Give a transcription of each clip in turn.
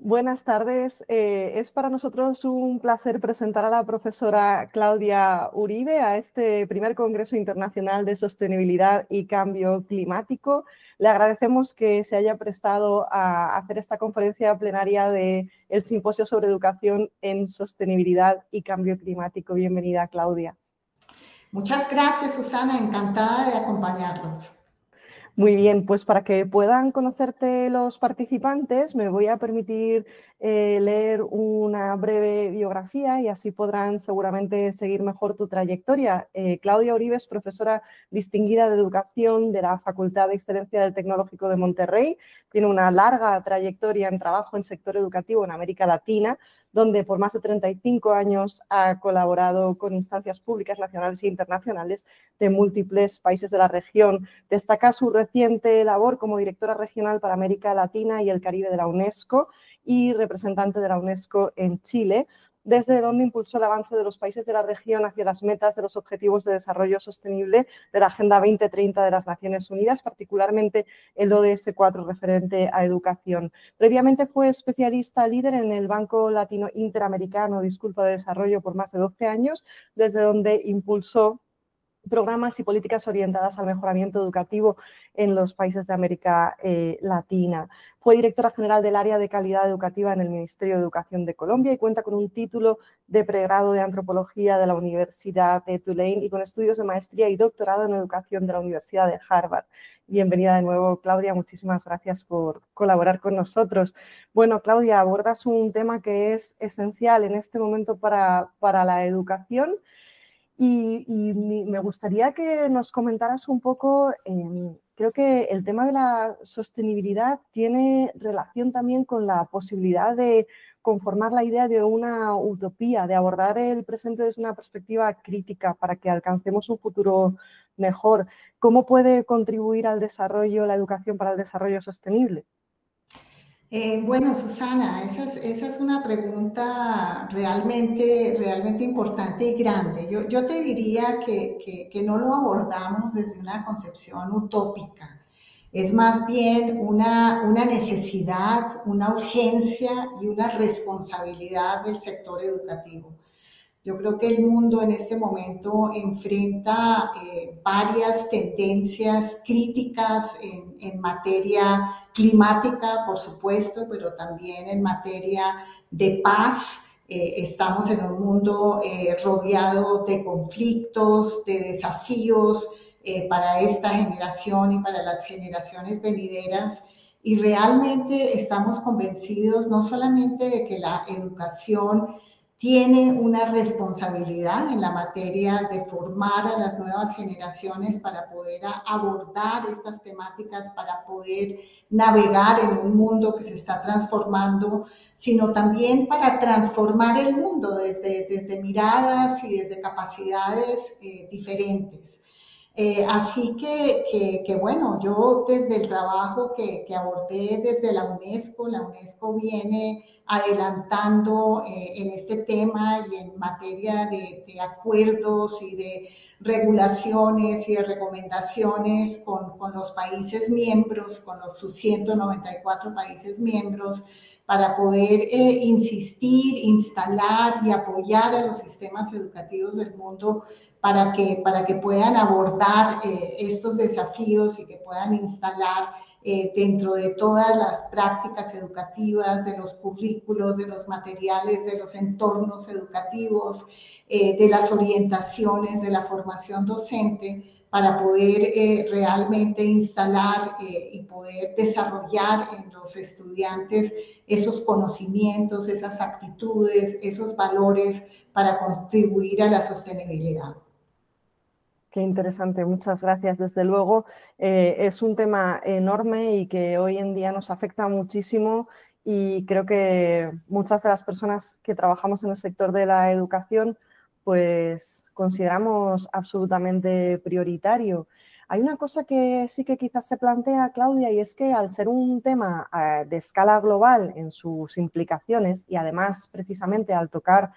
Buenas tardes. Es para nosotros un placer presentar a la profesora Claudia Uribe a este primer Congreso Internacional de Sostenibilidad y Cambio Climático. Le agradecemos que se haya prestado a hacer esta conferencia plenaria del Simposio sobre Educación en Sostenibilidad y Cambio Climático. Bienvenida, Claudia. Muchas gracias, Susana. Encantada de acompañarlos. Muy bien, pues para que puedan conocerte los participantes, me voy a permitir leer una breve biografía y así podrán seguramente seguir mejor tu trayectoria. Claudia Uribe es profesora distinguida de Educación de la Facultad de Excelencia del Tecnológico de Monterrey. Tiene una larga trayectoria en trabajo en sector educativo en América Latina, donde por más de 35 años ha colaborado con instancias públicas nacionales e internacionales de múltiples países de la región. Destaca su reciente labor como directora regional para América Latina y el Caribe de la UNESCO y representante de la UNESCO en Chile, desde donde impulsó el avance de los países de la región hacia las metas de los Objetivos de Desarrollo Sostenible de la Agenda 2030 de las Naciones Unidas, particularmente el ODS 4 referente a educación. Previamente fue especialista líder en el Banco Latino Interamericano de Desarrollo por más de 12 años, desde donde impulsó programas y políticas orientadas al mejoramiento educativo en los países de América Latina. Fue directora general del área de calidad educativa en el Ministerio de Educación de Colombia y cuenta con un título de pregrado de antropología de la Universidad de Tulane y con estudios de maestría y doctorado en educación de la Universidad de Harvard. Bienvenida de nuevo, Claudia. Muchísimas gracias por colaborar con nosotros. Bueno, Claudia, abordas un tema que es esencial en este momento para la educación. Y me gustaría que nos comentaras un poco, creo que el tema de la sostenibilidad tiene relación también con la posibilidad de conformar la idea de una utopía, de abordar el presente desde una perspectiva crítica para que alcancemos un futuro mejor. ¿Cómo puede contribuir al desarrollo, la educación para el desarrollo sostenible? Bueno, Susana, esa es una pregunta realmente importante y grande. Yo te diría que no lo abordamos desde una concepción utópica. Es más bien una necesidad, una urgencia y una responsabilidad del sector educativo. Yo creo que el mundo en este momento enfrenta varias tendencias críticas en materia climática, por supuesto, pero también en materia de paz. Estamos en un mundo rodeado de conflictos, de desafíos para esta generación y para las generaciones venideras. Y realmente estamos convencidos no solamente de que la educación tiene una responsabilidad en la materia de formar a las nuevas generaciones para poder abordar estas temáticas, para poder navegar en un mundo que se está transformando, sino también para transformar el mundo desde miradas y desde capacidades diferentes. Así que, bueno, yo desde el trabajo que abordé desde la UNESCO viene adelantando en este tema y en materia de acuerdos y de regulaciones y de recomendaciones con los países miembros, con sus 194 países miembros, para poder insistir, instalar y apoyar a los sistemas educativos del mundo para que puedan abordar estos desafíos y que puedan instalar dentro de todas las prácticas educativas, de los currículos, de los materiales, de los entornos educativos, de las orientaciones, de la formación docente, para poder realmente instalar y poder desarrollar en los estudiantes esos conocimientos, esas actitudes, esos valores para contribuir a la sostenibilidad. Qué interesante, muchas gracias. Desde luego, es un tema enorme y que hoy en día nos afecta muchísimo y creo que muchas de las personas que trabajamos en el sector de la educación pues consideramos absolutamente prioritario. Hay una cosa que sí que quizás se plantea, Claudia, y es que al ser un tema de escala global en sus implicaciones y además precisamente al tocar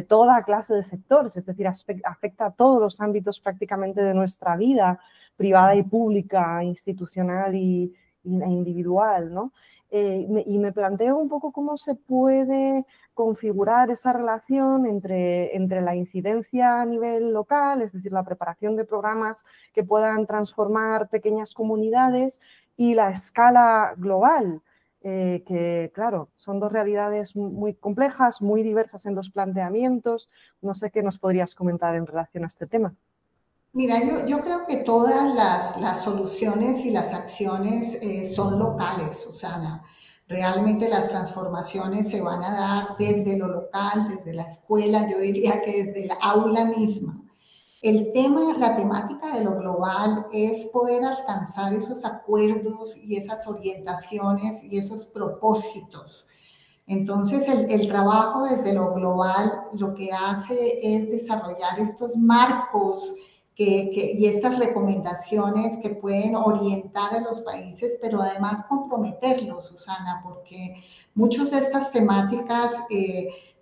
toda clase de sectores, es decir, afecta a todos los ámbitos prácticamente de nuestra vida privada y pública, institucional e individual, ¿no? Y me planteo un poco cómo se puede configurar esa relación entre la incidencia a nivel local, es decir, la preparación de programas que puedan transformar pequeñas comunidades, y la escala global, que claro, son dos realidades muy complejas, muy diversas en los planteamientos. No sé qué nos podrías comentar en relación a este tema. Mira, yo creo que todas las soluciones y las acciones son locales, Susana. Realmente las transformaciones se van a dar desde lo local, desde la escuela, yo diría que desde el aula misma. El tema, la temática de lo global es poder alcanzar esos acuerdos y esas orientaciones y esos propósitos. Entonces, el trabajo desde lo global lo que hace es desarrollar estos marcos y estas recomendaciones que pueden orientar a los países, pero además comprometerlos, Susana, porque muchas de estas temáticas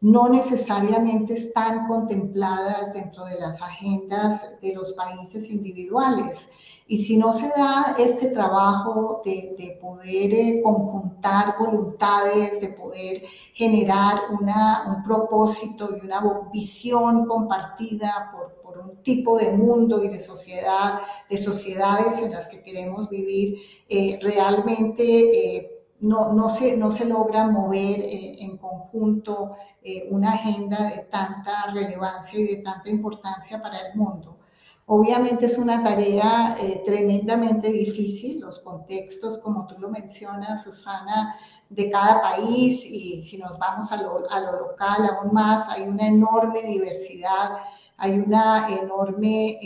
no necesariamente están contempladas dentro de las agendas de los países individuales. Y si no se da este trabajo de poder conjuntar voluntades, de poder generar un propósito y una visión compartida por un tipo de mundo y de sociedad, de sociedades en las que queremos vivir, realmente no se logra mover en conjunto una agenda de tanta relevancia y de tanta importancia para el mundo. Obviamente es una tarea tremendamente difícil, los contextos, como tú lo mencionas, Susana, de cada país, y si nos vamos a lo local aún más, hay una enorme diversidad, hay una enorme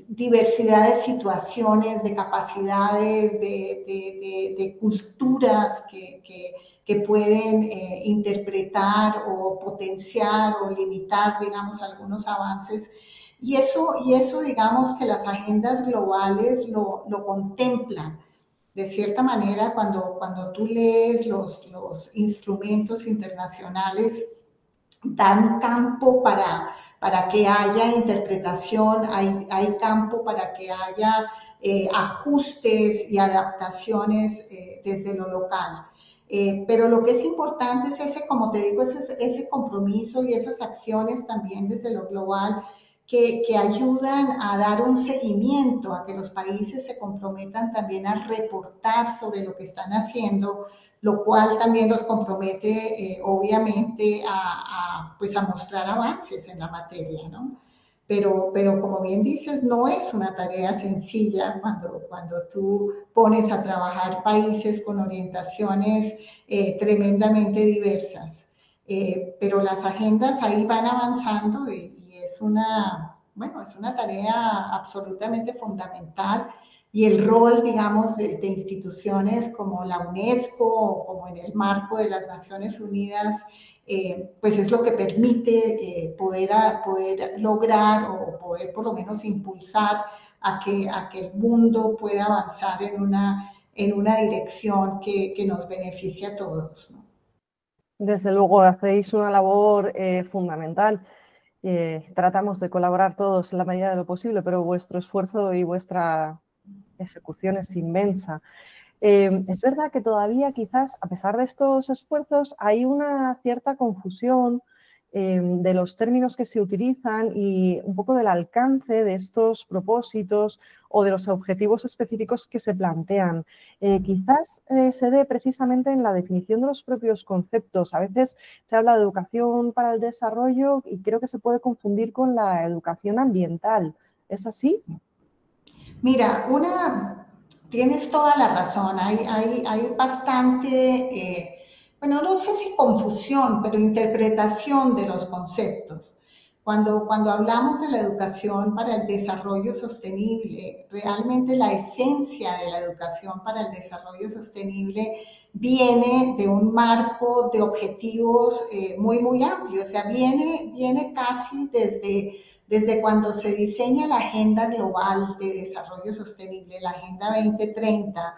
diversidad de situaciones, de capacidades, de culturas que pueden interpretar o potenciar o limitar, digamos, algunos avances. Y eso, digamos, que las agendas globales lo contemplan. De cierta manera, cuando tú lees los instrumentos internacionales, dan campo para que haya interpretación, hay campo para que haya ajustes y adaptaciones desde lo local. Pero lo que es importante es ese, como te digo, ese compromiso y esas acciones también desde lo global que ayudan a dar un seguimiento, a que los países se comprometan también a reportar sobre lo que están haciendo, lo cual también los compromete obviamente pues a mostrar avances en la materia, ¿no? Pero como bien dices, no es una tarea sencilla cuando tú pones a trabajar países con orientaciones tremendamente diversas. Pero las agendas ahí van avanzando y bueno, es una tarea absolutamente fundamental, y el rol, digamos, de instituciones como la UNESCO o como en el marco de las Naciones Unidas, pues es lo que permite poder lograr o poder por lo menos impulsar a que el mundo pueda avanzar en una dirección que nos beneficie a todos, ¿no? Desde luego, hacéis una labor fundamental. Tratamos de colaborar todos en la medida de lo posible, pero vuestro esfuerzo y vuestra ejecución es inmensa. Es verdad que todavía quizás, a pesar de estos esfuerzos, hay una cierta confusión de los términos que se utilizan y un poco del alcance de estos propósitos o de los objetivos específicos que se plantean. Quizás se dé precisamente en la definición de los propios conceptos. A veces se habla de educación para el desarrollo y creo que se puede confundir con la educación ambiental. ¿Es así? Mira, tienes toda la razón, hay bastante, bueno, no sé si confusión, pero interpretación de los conceptos. Cuando hablamos de la educación para el desarrollo sostenible, realmente la esencia de la educación para el desarrollo sostenible viene de un marco de objetivos muy, muy amplio, o sea, viene casi desde cuando se diseña la Agenda Global de Desarrollo Sostenible, la Agenda 2030,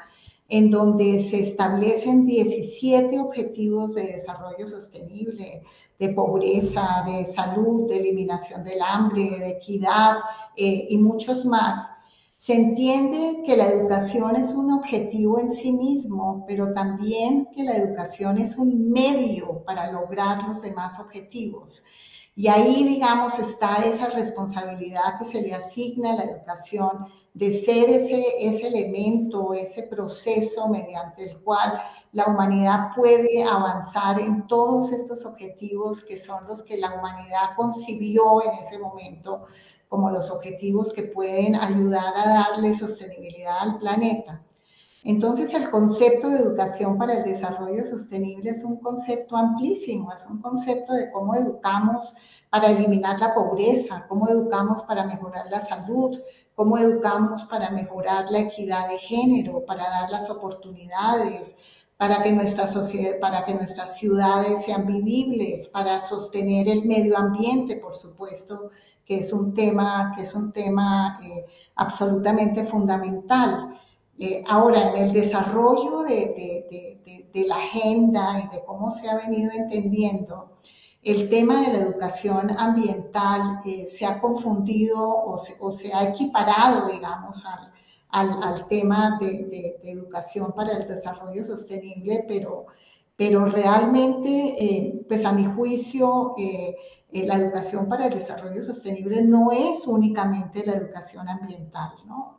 en donde se establecen 17 objetivos de desarrollo sostenible, de pobreza, de salud, de eliminación del hambre, de equidad y muchos más. Se entiende que la educación es un objetivo en sí mismo, pero también que la educación es un medio para lograr los demás objetivos. Y ahí, digamos, está esa responsabilidad que se le asigna a la educación de ser ese elemento, ese proceso mediante el cual la humanidad puede avanzar en todos estos objetivos que son los que la humanidad concibió en ese momento como los objetivos que pueden ayudar a darle sostenibilidad al planeta. Entonces, el concepto de educación para el desarrollo sostenible es un concepto amplísimo, es un concepto de cómo educamos para eliminar la pobreza, cómo educamos para mejorar la salud, cómo educamos para mejorar la equidad de género, para dar las oportunidades, para que para que nuestras ciudades sean vivibles, para sostener el medio ambiente, por supuesto, que es un tema absolutamente fundamental. Ahora, en el desarrollo de la agenda y de cómo se ha venido entendiendo, el tema de la educación ambiental se ha confundido o se ha equiparado, digamos, al tema de educación para el desarrollo sostenible, pero realmente, pues a mi juicio, la educación para el desarrollo sostenible no es únicamente la educación ambiental, ¿no?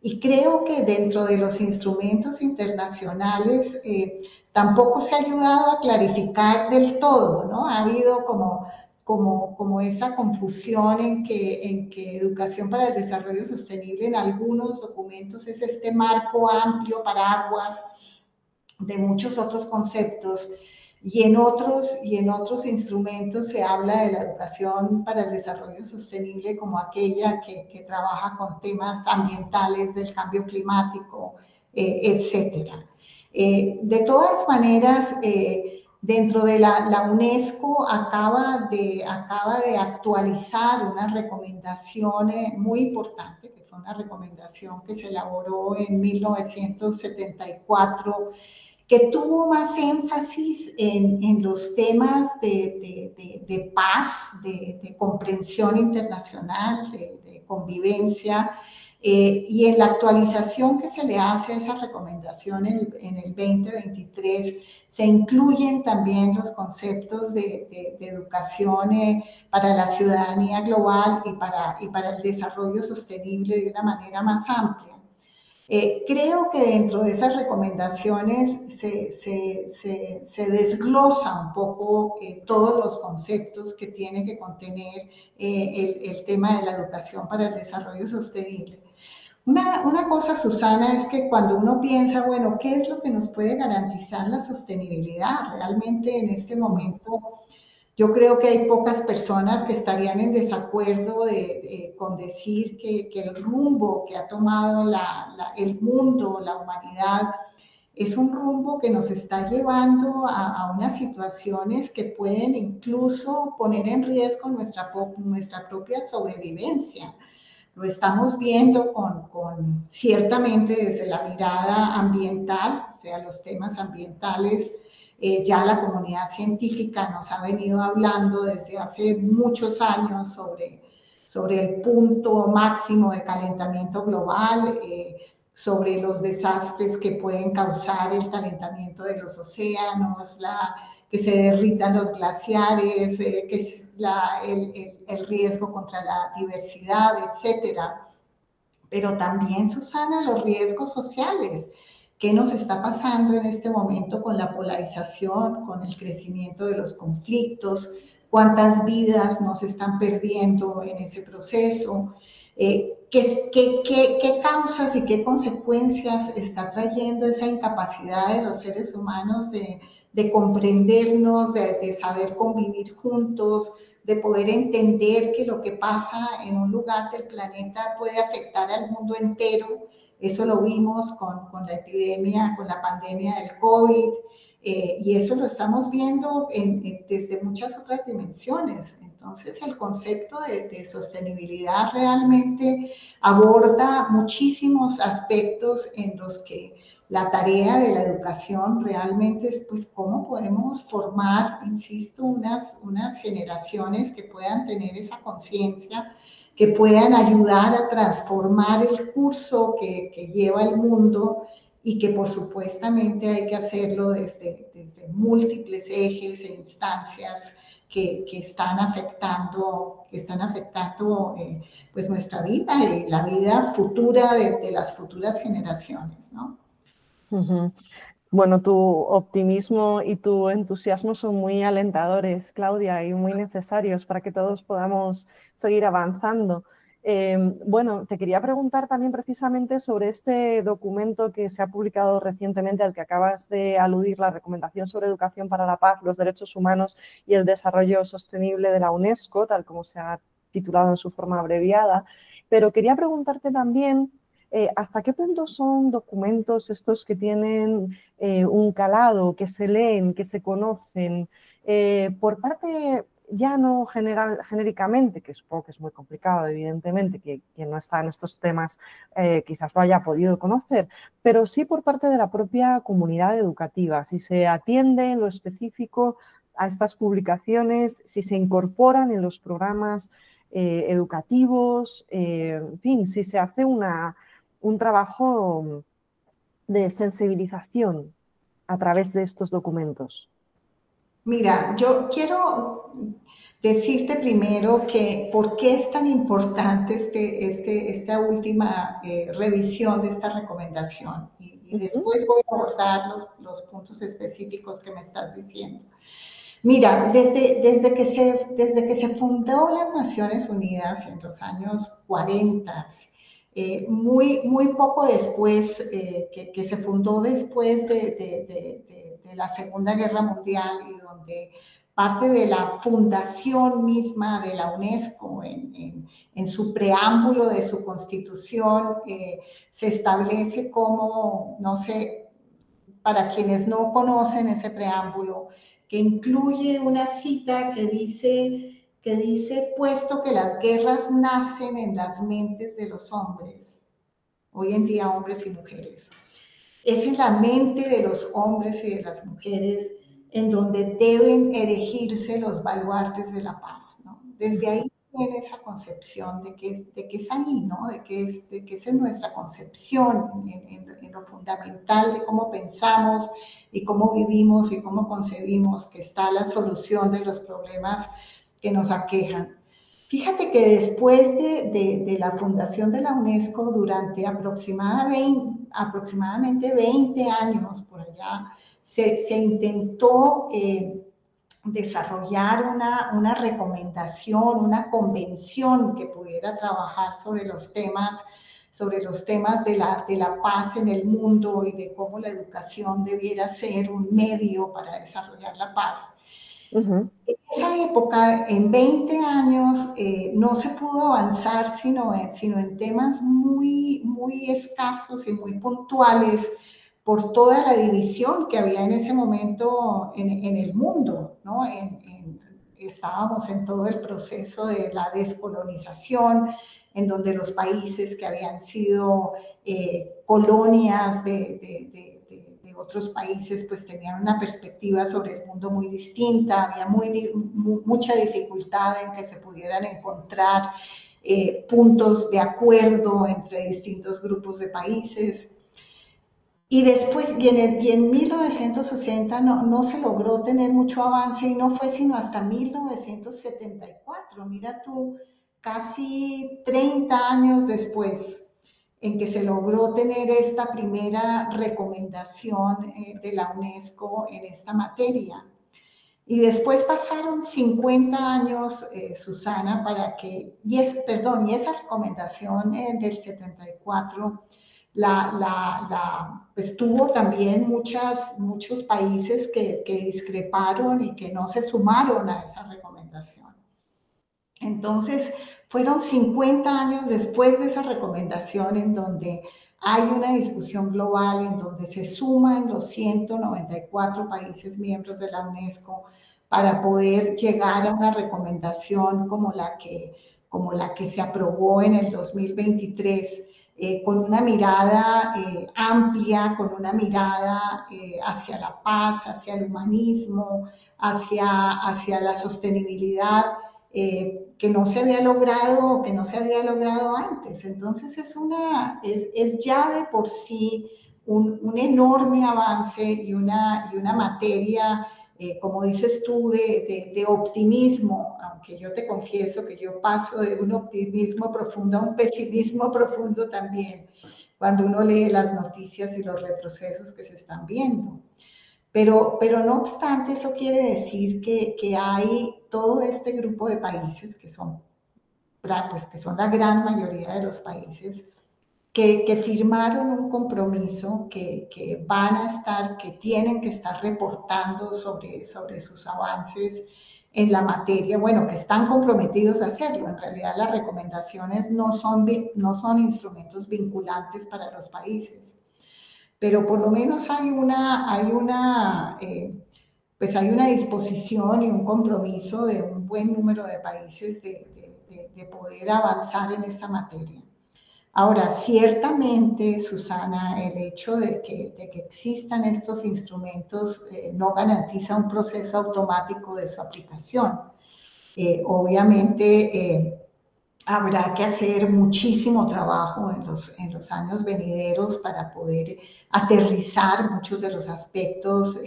Y creo que dentro de los instrumentos internacionales tampoco se ha ayudado a clarificar del todo, ¿no? Ha habido como esa confusión en que educación para el desarrollo sostenible en algunos documentos es este marco amplio, paraguas, de muchos otros conceptos, y en otros instrumentos se habla de la educación para el desarrollo sostenible como aquella que trabaja con temas ambientales, del cambio climático, etcétera. De todas maneras, dentro de la UNESCO acaba de actualizar una recomendación muy importante, que fue una recomendación que se elaboró en 1974, que tuvo más énfasis los temas de paz, de comprensión internacional, de convivencia, y en la actualización que se le hace a esa recomendación en el 2023 se incluyen también los conceptos de educación para la ciudadanía global y para el desarrollo sostenible de una manera más amplia. Creo que dentro de esas recomendaciones se desglosa un poco todos los conceptos que tiene que contener el tema de la educación para el desarrollo sostenible. Una cosa, Susana, es que cuando uno piensa, bueno, ¿qué es lo que nos puede garantizar la sostenibilidad? Realmente en este momento yo creo que hay pocas personas que estarían en desacuerdo con decir que el rumbo que ha tomado el mundo, la humanidad, es un rumbo que nos está llevando a unas situaciones que pueden incluso poner en riesgo nuestra propia sobrevivencia. Lo estamos viendo ciertamente desde la mirada ambiental, o sea, los temas ambientales. Ya la comunidad científica nos ha venido hablando desde hace muchos años sobre el punto máximo de calentamiento global, sobre los desastres que pueden causar el calentamiento de los océanos, que se derritan los glaciares, que es el riesgo contra la diversidad, etcétera. Pero también, Susana, los riesgos sociales. ¿Qué nos está pasando en este momento con la polarización, con el crecimiento de los conflictos? ¿Cuántas vidas nos están perdiendo en ese proceso? ¿Qué causas y qué consecuencias está trayendo esa incapacidad de los seres humanos de comprendernos, de saber convivir juntos, de poder entender que lo que pasa en un lugar del planeta puede afectar al mundo entero? Eso lo vimos con la epidemia, con la pandemia del COVID, y eso lo estamos viendo desde muchas otras dimensiones. Entonces, el concepto de sostenibilidad realmente aborda muchísimos aspectos en los que la tarea de la educación realmente es, pues, cómo podemos formar, insisto, unas generaciones que puedan tener esa conciencia que puedan ayudar a transformar el curso que lleva el mundo y que por supuestamente hay que hacerlo desde múltiples ejes e instancias que están afectando pues nuestra vida y la vida futura de las futuras generaciones, ¿no? Ujú. Bueno, tu optimismo y tu entusiasmo son muy alentadores, Claudia, y muy necesarios para que todos podamos seguir avanzando. Bueno, te quería preguntar también precisamente sobre este documento que se ha publicado recientemente, al que acabas de aludir, la Recomendación sobre Educación para la Paz, los Derechos Humanos y el Desarrollo Sostenible de la UNESCO, tal como se ha titulado en su forma abreviada. Pero quería preguntarte también ¿hasta qué punto son documentos estos que tienen un calado, que se leen, que se conocen, por parte ya no genéricamente, que supongo que es muy complicado, evidentemente, que quien no está en estos temas quizás lo haya podido conocer, pero sí por parte de la propia comunidad educativa, si se atiende en lo específico a estas publicaciones, si se incorporan en los programas educativos, en fin, si se hace un trabajo de sensibilización a través de estos documentos. Mira, yo quiero decirte primero que por qué es tan importante esta última revisión de esta recomendación y Uh -huh. después voy a abordar los puntos específicos que me estás diciendo. Mira, desde que se fundó las Naciones Unidas en los años 40, muy poco después, que se fundó después de la Segunda Guerra Mundial y donde parte de la fundación misma de la UNESCO, en su preámbulo de su constitución, se establece como, no sé, para quienes no conocen ese preámbulo, que incluye una cita que dice, puesto que las guerras nacen en las mentes de los hombres, hoy en día hombres y mujeres, es en la mente de los hombres y de las mujeres en donde deben erigirse los baluartes de la paz, ¿no? Desde ahí viene esa concepción de que es ahí, ¿no? De que esa es nuestra concepción en lo fundamental de cómo pensamos y cómo vivimos y cómo concebimos que está la solución de los problemas que nos aquejan. Fíjate que después de la fundación de la UNESCO, durante aproximadamente 20 años por allá, se intentó desarrollar una recomendación, una convención que pudiera trabajar sobre los temas de la paz en el mundo y de cómo la educación debiera ser un medio para desarrollar la paz. Uh -huh. En esa época, en 20 años, no se pudo avanzar sino en temas muy escasos y muy puntuales por toda la división que había en ese momento en el mundo, ¿no? Estábamos en todo el proceso de la descolonización, en donde los países que habían sido colonias de otros países, pues tenían una perspectiva sobre el mundo muy distinta, había mucha dificultad en que se pudieran encontrar puntos de acuerdo entre distintos grupos de países. Y después, y en 1960 no se logró tener mucho avance y no fue sino hasta 1974, mira tú, casi 30 años después, en que se logró tener esta primera recomendación de la UNESCO en esta materia. Y después pasaron 50 años, Susana, y esa recomendación del 74 pues tuvo también muchos países que discreparon y que no se sumaron a esa recomendación. Entonces, fueron 50 años después de esa recomendación en donde hay una discusión global, en donde se suman los 194 países miembros de la UNESCO para poder llegar a una recomendación como la que se aprobó en el 2023, con una mirada amplia, con una mirada hacia la paz, hacia el humanismo, hacia la sostenibilidad, que no se había logrado, que no se había logrado antes. Entonces es ya de por sí un enorme avance y una materia, como dices tú, de optimismo, aunque yo te confieso que yo paso de un optimismo profundo a un pesimismo profundo también, cuando uno lee las noticias y los retrocesos que se están viendo. Pero no obstante, eso quiere decir que hay todo este grupo de países que son la gran mayoría de los países que firmaron un compromiso, que van a estar, que tienen que estar reportando sobre sus avances en la materia, bueno, que están comprometidos a hacerlo. En realidad las recomendaciones no son instrumentos vinculantes para los países, pero por lo menos pues hay una disposición y un compromiso de un buen número de países de poder avanzar en esta materia. Ahora, ciertamente, Susana, el hecho de que existan estos instrumentos no garantiza un proceso automático de su aplicación. Obviamente, habrá que hacer muchísimo trabajo en los años venideros para poder aterrizar muchos de los aspectos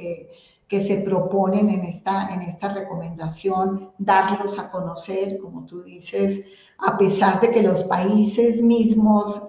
que se proponen en esta recomendación, darlos a conocer, como tú dices, a pesar de que los países mismos,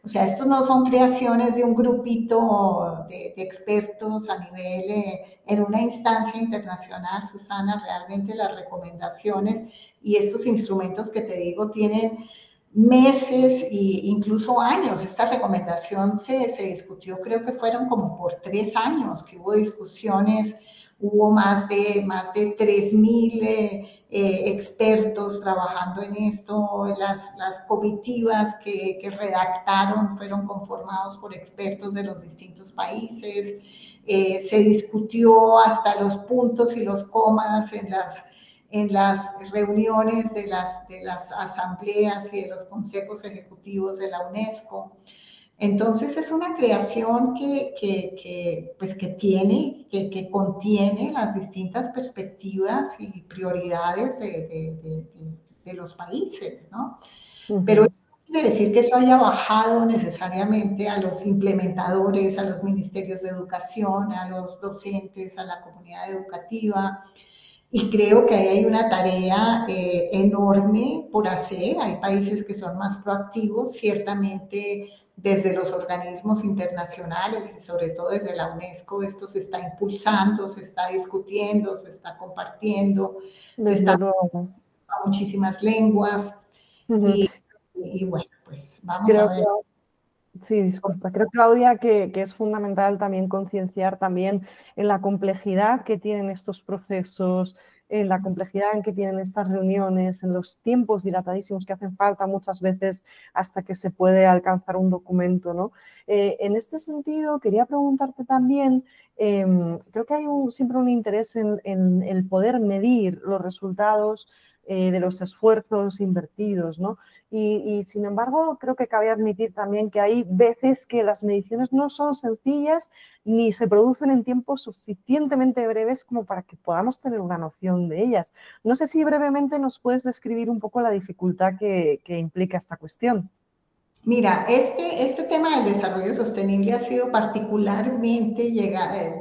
o sea, estos no son creaciones de un grupito de expertos a nivel, en una instancia internacional, Susana, realmente las recomendaciones y estos instrumentos que te digo tienen meses e incluso años. Esta recomendación se discutió, creo que fueron como por 3 años que hubo discusiones, hubo más de 3.000 expertos trabajando en esto, las comitivas que redactaron fueron conformados por expertos de los distintos países, se discutió hasta los puntos y los comas en las reuniones de las asambleas y de los consejos ejecutivos de la UNESCO. Entonces es una creación pues que contiene las distintas perspectivas y prioridades de los países, ¿no? Pero eso no quiere decir que eso haya bajado necesariamente a los implementadores, a los ministerios de educación, a los docentes, a la comunidad educativa. Y creo que ahí hay una tarea enorme por hacer. Hay países que son más proactivos, ciertamente desde los organismos internacionales y sobre todo desde la UNESCO esto se está impulsando, se está discutiendo, se está compartiendo, se Desde está luego. a muchísimas lenguas Ujú. y, y bueno, pues vamos a Creo ver. Sí, disculpa. Creo, Claudia, que es fundamental también concienciar también en la complejidad que tienen estos procesos, en la complejidad en que tienen estas reuniones, en los tiempos dilatadísimos que hacen falta muchas veces hasta que se puede alcanzar un documento, ¿no? En este sentido, quería preguntarte también, creo que hay siempre un interés en el poder medir los resultados de los esfuerzos invertidos, ¿no? Sin embargo, creo que cabe admitir también que hay veces que las mediciones no son sencillas ni se producen en tiempos suficientemente breves como para que podamos tener una noción de ellas. No sé si brevemente nos puedes describir un poco la dificultad que implica esta cuestión. Mira, este tema del desarrollo sostenible ha sido particularmente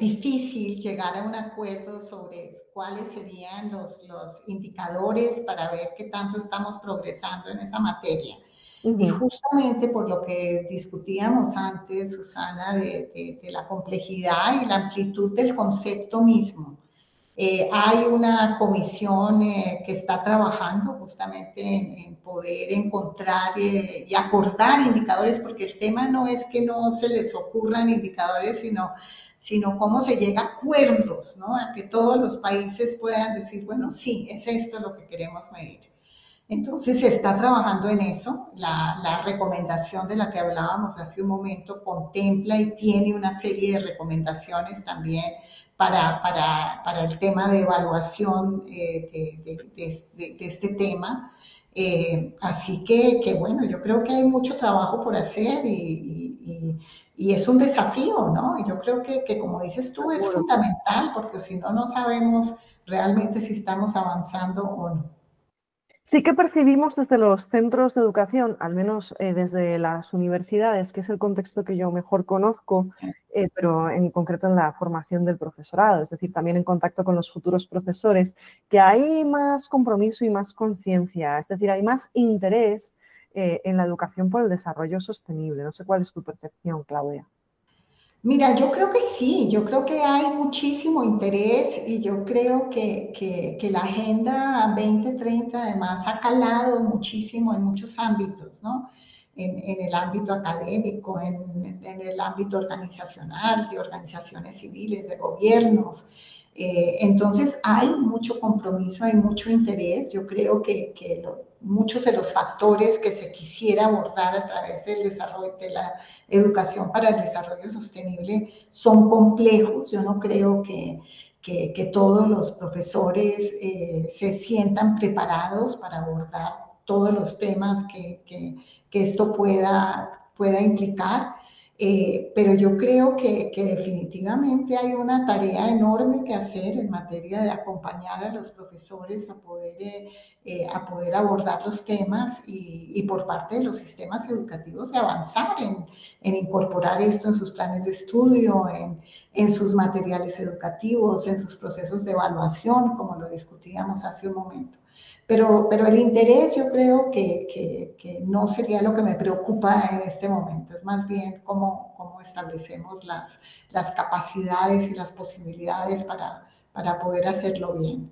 difícil llegar a un acuerdo sobre cuáles serían los indicadores para ver qué tanto estamos progresando en esa materia. Y Ujú. justamente por lo que discutíamos antes, Susana, de la complejidad y la amplitud del concepto mismo. Hay una comisión que está trabajando justamente en poder encontrar y acordar indicadores, porque el tema no es que no se les ocurran indicadores, sino cómo se llega a acuerdos, ¿no? A que todos los países puedan decir, bueno, sí, es esto lo que queremos medir. Entonces se está trabajando en eso. La recomendación de la que hablábamos hace un momento contempla y tiene una serie de recomendaciones también para el tema de evaluación de este tema. Así que, bueno, yo creo que hay mucho trabajo por hacer y es un desafío, ¿no? Y yo creo que, como dices tú, es Seguro. fundamental porque si no, no sabemos realmente si estamos avanzando o no. Sí que percibimos desde los centros de educación, al menos desde las universidades, que es el contexto que yo mejor conozco, pero en concreto en la formación del profesorado, es decir, también en contacto con los futuros profesores, que hay más compromiso y más conciencia, es decir, hay más interés en la educación por el desarrollo sostenible. No sé cuál es tu percepción, Claudia. Mira, yo creo que sí, yo creo que hay muchísimo interés y yo creo que la Agenda 2030 además ha calado muchísimo en muchos ámbitos, ¿no? En el ámbito académico, en el ámbito organizacional, de organizaciones civiles, de gobiernos. Entonces hay mucho compromiso, hay mucho interés. Yo creo muchos de los factores que se quisiera abordar a través del desarrollo de la educación para el desarrollo sostenible son complejos. Yo no creo que todos los profesores se sientan preparados para abordar todos los temas que esto pueda implicar. Pero yo creo que definitivamente hay una tarea enorme que hacer en materia de acompañar a los profesores a poder abordar los temas y por parte de los sistemas educativos de avanzar en incorporar esto en sus planes de estudio, en sus materiales educativos, en sus procesos de evaluación, como lo discutíamos hace un momento. Pero el interés yo creo que no sería lo que me preocupa en este momento, es más bien cómo establecemos las capacidades y las posibilidades para poder hacerlo bien.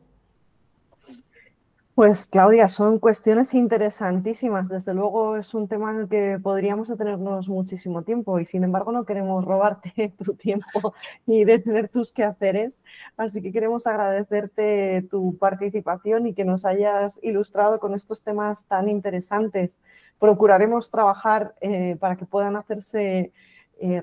Pues Claudia, son cuestiones interesantísimas. Desde luego es un tema en el que podríamos detenernos muchísimo tiempo y sin embargo no queremos robarte tu tiempo ni detener tus quehaceres. Así que queremos agradecerte tu participación y que nos hayas ilustrado con estos temas tan interesantes. Procuraremos trabajar para que puedan hacerse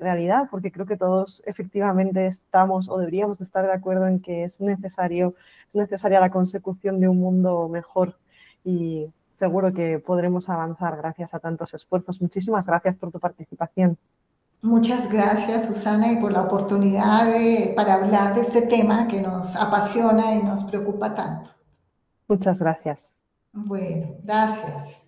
realidad, porque creo que todos efectivamente estamos o deberíamos de estar de acuerdo en que es necesaria la consecución de un mundo mejor y seguro que podremos avanzar gracias a tantos esfuerzos. Muchísimas gracias por tu participación. Muchas gracias, Susana, y por la oportunidad para hablar de este tema que nos apasiona y nos preocupa tanto. Muchas gracias. Bueno, gracias.